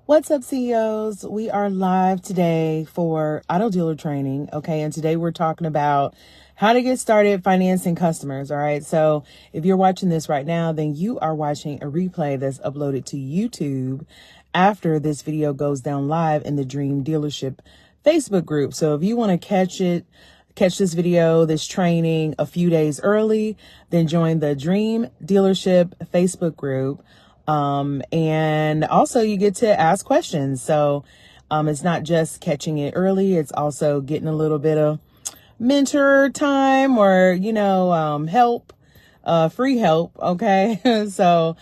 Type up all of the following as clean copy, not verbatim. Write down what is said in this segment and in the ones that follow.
What's up, CEOs? We are live today for auto dealer training. Okay. And today we're talking about how to get started financing customers. All right. So if you're watching this right now, then you are watching a replay that's uploaded to YouTube after this video goes down live in the Dream Dealership Facebook group. So if you want to catch this video, this training a few days early, then join the Dream Dealership Facebook group. And also you get to ask questions. So, it's not just catching it early. It's also getting a little bit of mentor time or, help, free help. Okay. So,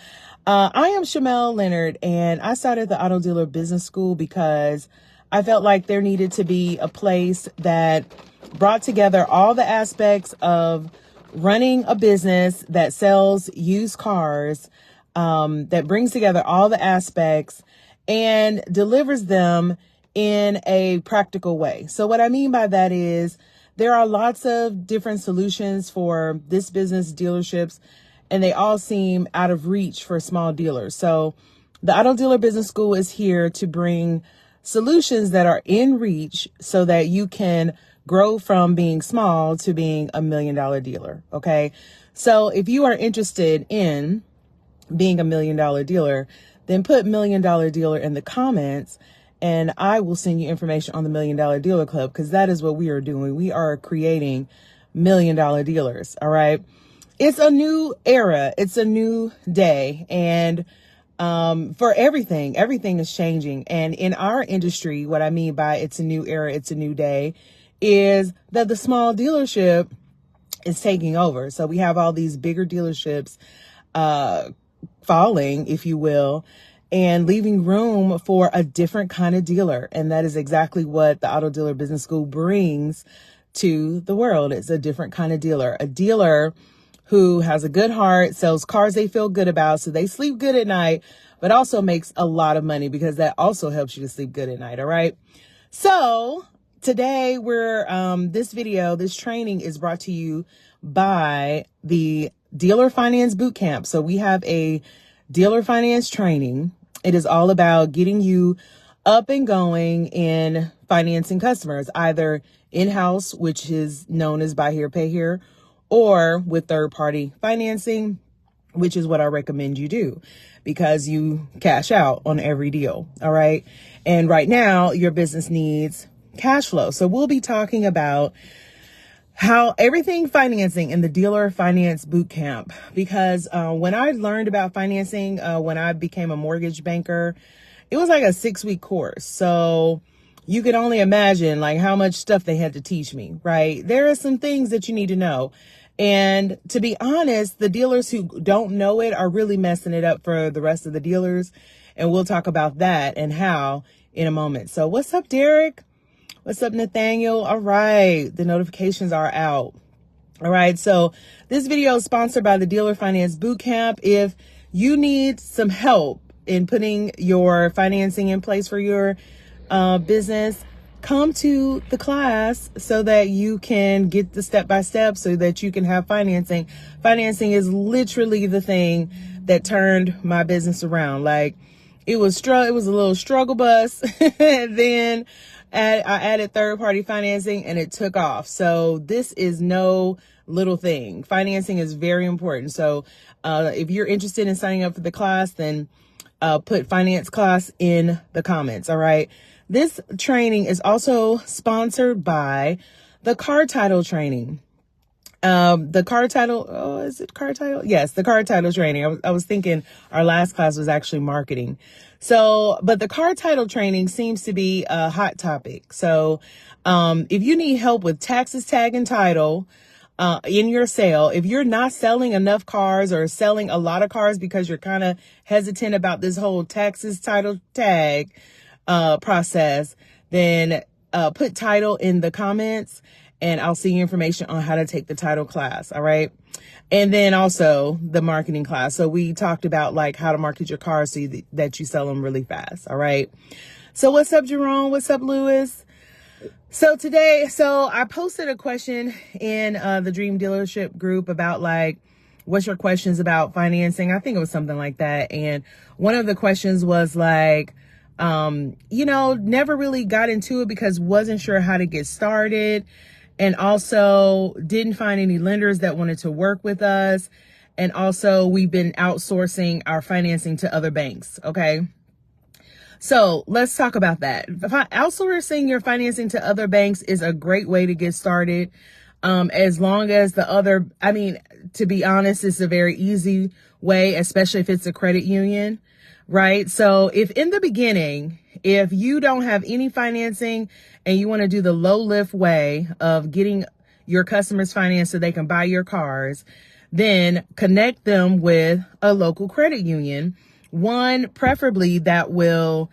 I am Shamel Leonard, and I started the Auto Dealer Business School because I felt like there needed to be a place that brought together all the aspects of running a business that sells used cars, that brings together all the aspects and delivers them in a practical way. So what I mean by that is there are lots of different solutions for this business dealerships, and they all seem out of reach for small dealers. So the Auto Dealer Business School is here to bring solutions that are in reach so that you can grow from being small to being $1 million dealer. Okay. So if you are interested in being $1 million dealer, then put $1 million dealer in the comments, and I will send you information on the $1 million dealer club, because that is what we are doing. We are creating $1 million dealers. All right. It's a new era. It's a new day. And for everything is changing. And in our industry, what I mean by it's a new era, it's a new day, is that the small dealership is taking over. So we have all these bigger dealerships, falling, if you will, and leaving room for a different kind of dealer. And that is exactly what the Auto Dealer Business School brings to the world. It's a different kind of dealer, a dealer who has a good heart, sells cars they feel good about, so they sleep good at night, but also makes a lot of money, because that also helps you to sleep good at night. All right. So today this training is brought to you by the Dealer Finance Bootcamp. So we have a dealer finance training. It is all about getting you up and going in financing customers, either in-house, which is known as buy here, pay here, or with third-party financing, which is what I recommend you do, because you cash out on every deal. All right. And right now your business needs cash flow. So we'll be talking about how everything financing in the Dealer Finance Bootcamp, because when I learned about financing, when I became a mortgage banker, it was like a 6-week course. So you can only imagine like how much stuff they had to teach me, right? There are some things that you need to know. And to be honest, the dealers who don't know it are really messing it up for the rest of the dealers. And we'll talk about that and how in a moment. So what's up, Derek? What's up, Nathaniel? All right. The notifications are out. All right. So this video is sponsored by the Dealer Finance Bootcamp. If you need some help in putting your financing in place for your business, come to the class so that you can get the step-by-step so that you can have financing. Financing is literally the thing that turned my business around. Like it was a little struggle bus. Then I added third-party financing and it took off. So this is no little thing. Financing is very important. So if you're interested in signing up for the class, then put finance class in the comments. All right. This training is also sponsored by the car title training. The car title, is it car title? Yes, the car title training. I was thinking our last class was actually marketing. So, but the car title training seems to be a hot topic. So, if you need help with taxes, tag, and title, in your sale, if you're not selling enough cars or selling a lot of cars because you're kind of hesitant about this whole taxes, title, tag, process, then, put title in the comments, and I'll see you information on how to take the title class. All right. And then also the marketing class. So we talked about like how to market your cars so that you sell them really fast. All right. So what's up, Jerome? What's up, Lewis? So I posted a question in the Dream Dealership group about like, what's your questions about financing? I think it was something like that. And one of the questions was like, never really got into it because wasn't sure how to get started. And also didn't find any lenders that wanted to work with us. And also we've been outsourcing our financing to other banks. Okay. So let's talk about that. Outsourcing your financing to other banks is a great way to get started. As long as to be honest, it's a very easy way, especially if it's a credit union, right? So if in the beginning, if you don't have any financing and you want to do the low lift way of getting your customers financed so they can buy your cars, then connect them with a local credit union, one preferably that will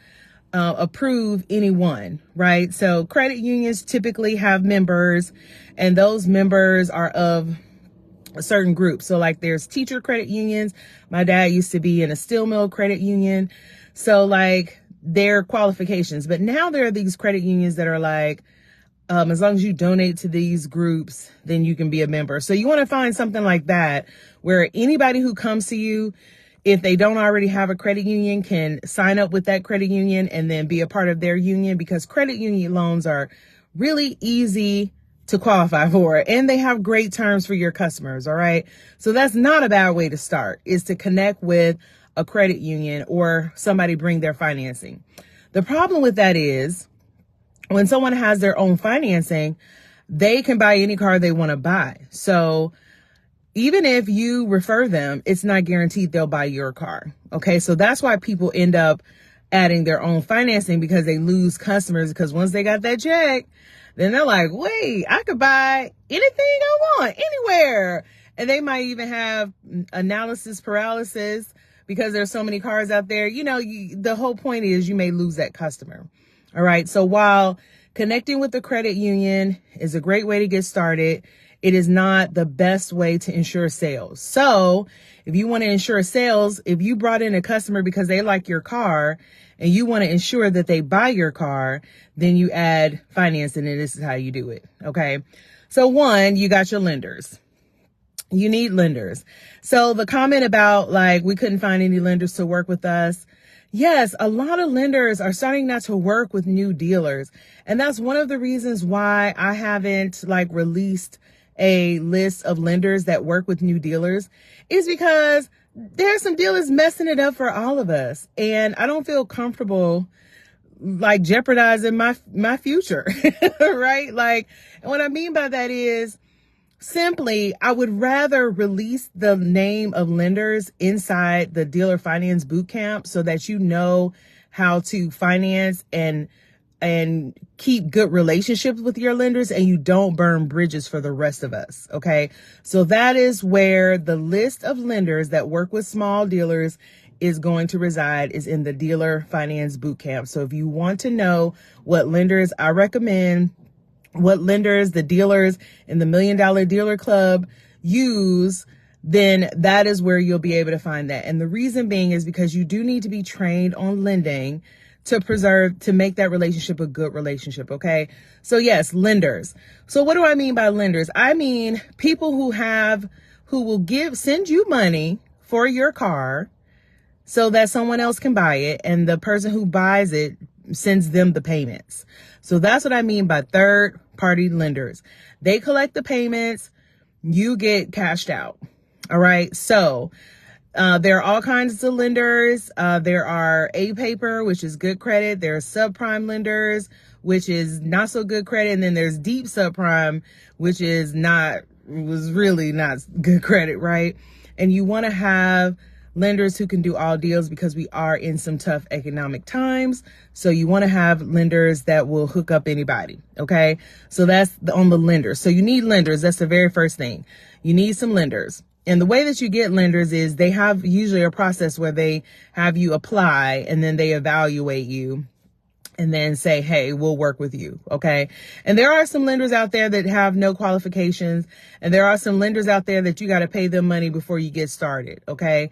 approve anyone, right? So credit unions typically have members, and those members are of a certain group. So like there's teacher credit unions. My dad used to be in a steel mill credit union. So like their qualifications, but now there are these credit unions that are like, as long as you donate to these groups, then you can be a member. So you want to find something like that where anybody who comes to you, if they don't already have a credit union, can sign up with that credit union and then be a part of their union, because credit union loans are really easy to qualify for and they have great terms for your customers. All right. So that's not a bad way to start, is to connect with a credit union or somebody bring their financing. The problem with that is when someone has their own financing, they can buy any car they want to buy. So even if you refer them, it's not guaranteed they'll buy your car. Okay. So that's why people end up adding their own financing, because they lose customers, because once they got that check, then they're like, wait, I could buy anything I want anywhere. And they might even have analysis paralysis because there's so many cars out there. The whole point is you may lose that customer. All right. So while connecting with the credit union is a great way to get started, it is not the best way to ensure sales. So if you want to ensure sales, if you brought in a customer because they like your car and you want to ensure that they buy your car, then you add financing, and this is how you do it. Okay. So one, you got your lenders. You need lenders. So the comment about like, we couldn't find any lenders to work with us. Yes, a lot of lenders are starting not to work with new dealers. And that's one of the reasons why I haven't released a list of lenders that work with new dealers, is because there's some dealers messing it up for all of us. And I don't feel comfortable jeopardizing my future, right? And what I mean by that is simply, I would rather release the name of lenders inside the dealer finance bootcamp so that you know how to finance and keep good relationships with your lenders, and you don't burn bridges for the rest of us. Okay. So that is where the list of lenders that work with small dealers is going to reside, is in the dealer finance bootcamp. So if you want to know what lenders I recommend, what lenders the dealers in the $1 Million Dealer Club use, then that is where you'll be able to find that. And the reason being is because you do need to be trained on lending to make that relationship a good relationship. Okay. So yes, lenders. So what do I mean by lenders? I mean people who will send you money for your car so that someone else can buy it, and the person who buys it sends them the payments. So that's what I mean by third party lenders. They collect the payments, you get cashed out. All right. So there are all kinds of lenders. There are A-paper, which is good credit. There are subprime lenders, which is not so good credit. And then there's deep subprime, which was really not good credit, right? And you want to have lenders who can do all deals, because we are in some tough economic times. So you want to have lenders that will hook up anybody. Okay. So that's on the lenders. So you need lenders. That's the very first thing. You need some lenders. And the way that you get lenders is they have usually a process where they have you apply, and then they evaluate you and then say, hey, we'll work with you. Okay. And there are some lenders out there that have no qualifications. And there are some lenders out there that you got to pay them money before you get started. Okay.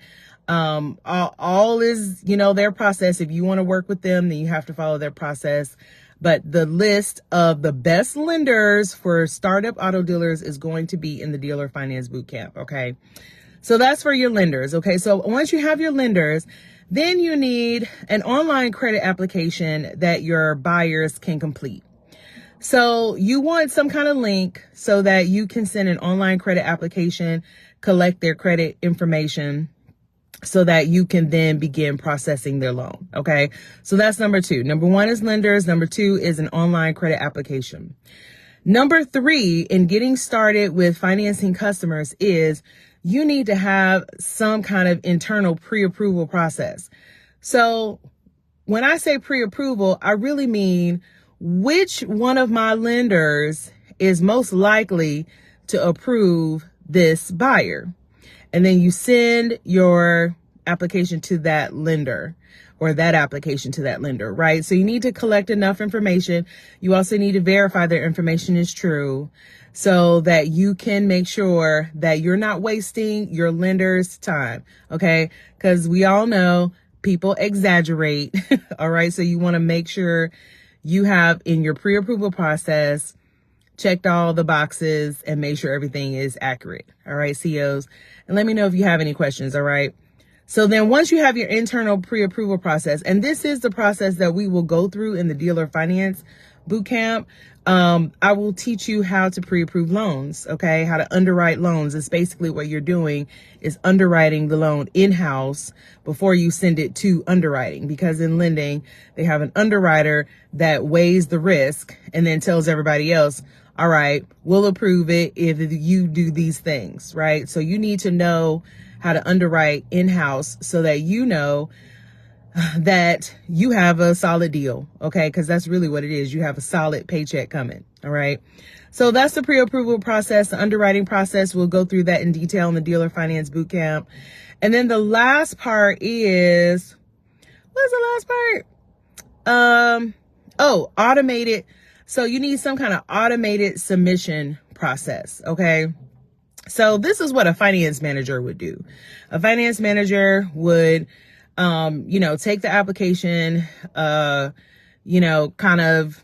All is, their process. If you want to work with them, then you have to follow their process. But the list of the best lenders for startup auto dealers is going to be in the Dealer Finance Bootcamp. Okay. So that's for your lenders. Okay. So once you have your lenders, Then you need an online credit application that your buyers can complete. So you want some kind of link so that you can send an online credit application, collect their credit information so that you can then begin processing their loan. Okay. So that's number 2. Number 1 is lenders. Number 2 is an online credit application. Number 3 in getting started with financing customers is you need to have some kind of internal pre-approval process. So when I say pre-approval, I really mean which one of my lenders is most likely to approve this buyer. And then you send your application to that lender or that application to that lender, right? So you need to collect enough information. You also need to verify their information is true so that you can make sure that you're not wasting your lender's time, okay? Because we all know people exaggerate, all right? So you want to make sure you have in your pre-approval process checked all the boxes and make sure everything is accurate. All right, CEOs. And let me know if you have any questions. All right. So then once you have your internal pre-approval process, and this is the process that we will go through in the dealer finance bootcamp, I will teach you how to pre-approve loans. Okay. How to underwrite loans is basically what you're doing is underwriting the loan in-house before you send it to underwriting, because in lending, they have an underwriter that weighs the risk and then tells everybody else, all right, we'll approve it if you do these things, right? So you need to know how to underwrite in-house so that you know that you have a solid deal, okay? Because that's really what it is. You have a solid paycheck coming, all right? So that's the pre-approval process, the underwriting process. We'll go through that in detail in the Dealer Finance Bootcamp. And then the last part is, what's the last part? Automated. So you need some kind of automated submission process, okay? So this is what a finance manager would do. A finance manager would take the application, kind of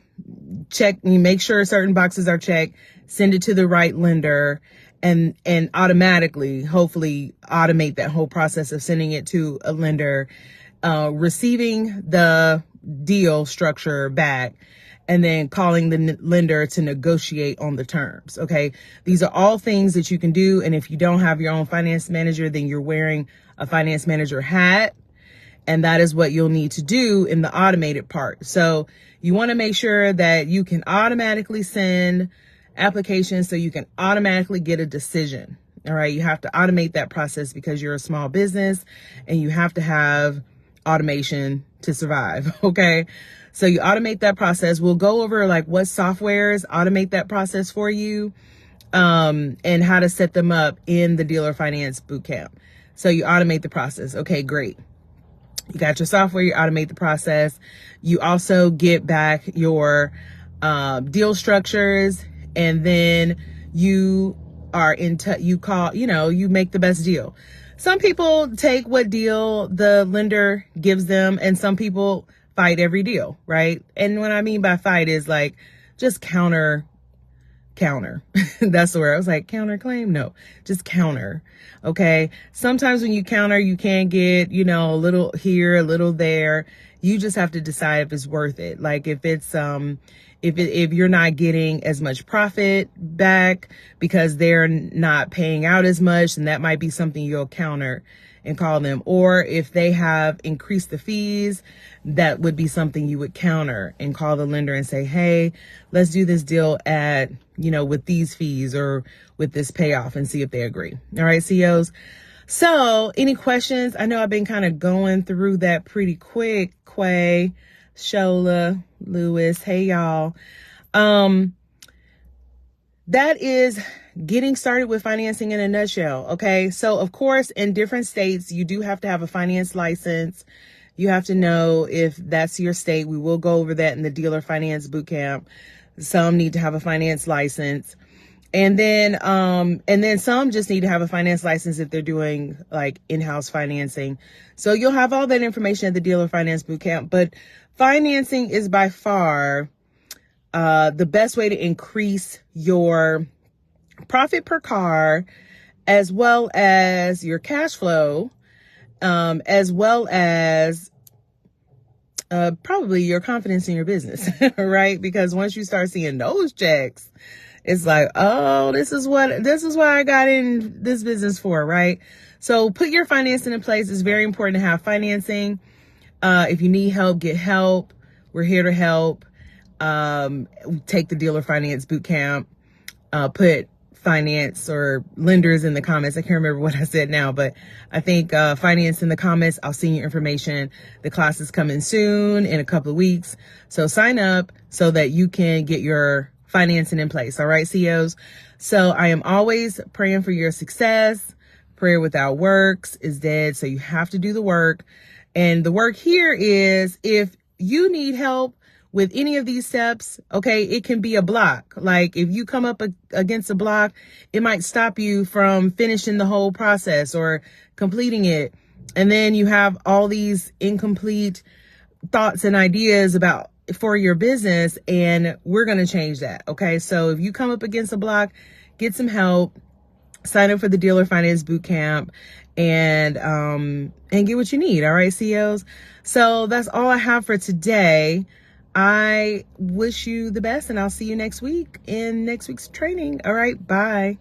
check, make sure certain boxes are checked, send it to the right lender, and automatically, hopefully automate that whole process of sending it to a lender, receiving the deal structure back, and then calling the lender to negotiate on the terms. Okay. These are all things that you can do. And if you don't have your own finance manager, then you're wearing a finance manager hat. And that is what you'll need to do in the automated part. So you want to make sure that you can automatically send applications so you can automatically get a decision. All right. You have to automate that process because you're a small business and you have to have automation to survive. Okay. So you automate that process. We'll go over like what softwares automate that process for you, and how to set them up in the Dealer Finance Bootcamp. So you automate the process. Okay, great. You got your software, you automate the process. You also get back your deal structures, and then you are you make the best deal. Some people take what deal the lender gives them, and some people fight every deal, right? And what I mean by fight is like just counter. That's the word. I was like, counterclaim? No, just counter. Okay. Sometimes when you counter, you can get, a little here, a little there. You just have to decide if it's worth it. Like if it's, if you're not getting as much profit back because they're not paying out as much, then that might be something you'll counter and call them. Or if they have increased the fees, that would be something you would counter and call the lender and say, hey, let's do this deal at, with these fees or with this payoff, and see if they agree. All right, CEOs. So any questions? I know I've been kind of going through that pretty quick. Quay, Shola, Lewis, hey y'all. That is getting started with financing in a nutshell. Okay. So of course, in different states, you do have to have a finance license. You have to know if that's your state. We will go over that in the Dealer Finance Bootcamp. Some need to have a finance license. And then some just need to have a finance license if they're doing like in-house financing. So you'll have all that information at the Dealer Finance Bootcamp, but financing is by far the best way to increase your profit per car as well as your cash flow as well as probably your confidence in your business, right? Because once you start seeing those checks, it's like, oh, this is what I got in this business for, right? So put your financing in place. It's very important to have financing. If you need help, get help. We're here to help. Take the dealer finance boot camp. Put finance or lenders in the comments. I can't remember what I said now, but I think finance in the comments. I'll send you information. The class is coming soon in a couple of weeks. So sign up so that you can get your financing in place. All right, CEOs. So I am always praying for your success. Prayer without works is dead. So you have to do the work. And the work here is, if you need help with any of these steps, okay, it can be a block. Like if you come up against a block, it might stop you from finishing the whole process or completing it. And then you have all these incomplete thoughts and ideas for your business, and we're going to change that. Okay. So if you come up against a block, get some help, sign up for the Dealer Finance Bootcamp, and get what you need. All right, CEOs. So that's all I have for today. I wish you the best, and I'll see you next week in next week's training. All right. Bye.